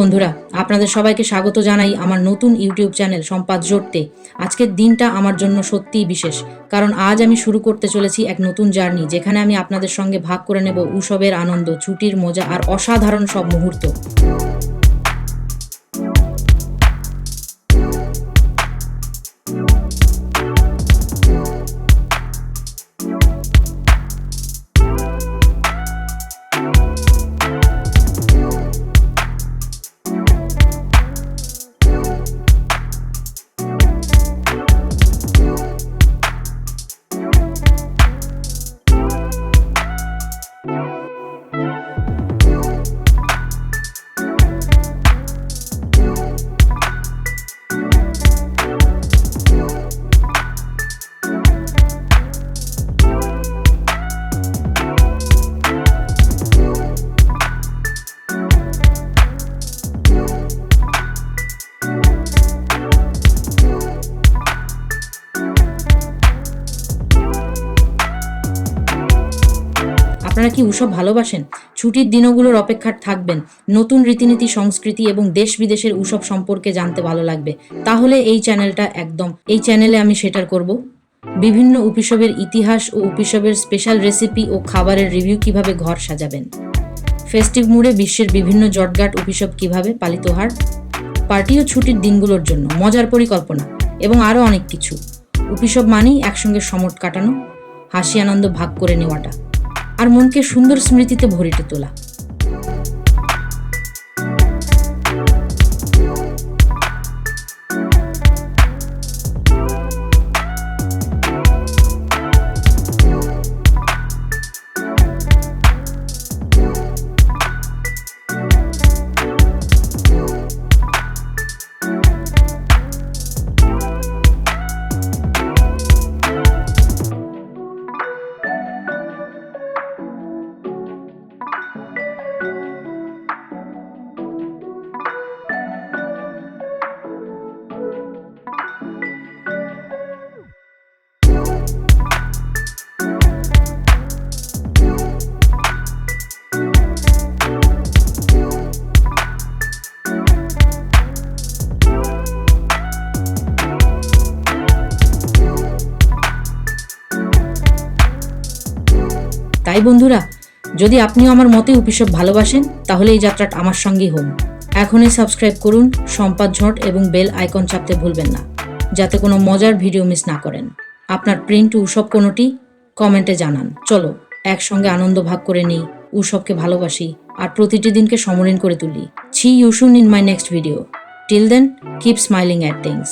বন্ধুরা, আপনাদের সবাইকে স্বাগত জানাই আমার নতুন ইউটিউব চ্যানেল সম্পাদ জোটতে। আজকের দিনটা আমার জন্য সত্যিই বিশেষ, কারণ আজ আমি শুরু করতে চলেছি এক নতুন জার্নি, যেখানে আমি আপনাদের সঙ্গে ভাগ করে নেব উৎসবের আনন্দ, ছুটির মজা আর অসাধারণ সব মুহূর্ত। আপনারা কি উৎসব ভালোবাসেন? ছুটির দিনগুলোর অপেক্ষায় থাকবেন, নতুন রীতিনীতি, সংস্কৃতি এবং দেশ বিদেশের উৎসব সম্পর্কে জানতে ভালো লাগবে, তাহলে এই চ্যানেলে আমি শেয়ার করব বিভিন্ন উৎসবের ইতিহাস ও উৎসবের স্পেশাল রেসিপি ও খাবারের রিভিউ, কিভাবে ঘর সাজাবেন, ফেস্টিভ মুডে বিশ্বের বিভিন্ন জটগাট উৎসব কিভাবে পালিত হয়, পার্টি ও ছুটির দিনগুলোর জন্য মজার পরিকল্পনা এবং আরও অনেক কিছু। উৎসব মানেই একসঙ্গে সময় কাটানো, হাসি আনন্দ ভাগ করে নেওয়াটা আর মনকে সুন্দর স্মৃতিতে ভরিয়ে তোলা। তাই বন্ধুরা, যদি আপনিও আমার মতে উৎসব ভালোবাসেন, তাহলে এই যাত্রাটা আমার সঙ্গেই হোন। এখনই সাবস্ক্রাইব করুন সম্পাদ ঝট এবং বেল আইকন চাপতে ভুলবেন না, যাতে কোনো মজার ভিডিও মিস না করেন। আপনার প্রিন্ট উৎসব কোনোটি কমেন্টে জানান। চলো একসঙ্গে আনন্দ ভাগ করে নিই, উৎসবকে ভালোবাসি আর প্রতিটি দিনকে স্মরণীয় করে তুলি। See you soon in my next video. Till then, keep smiling at things.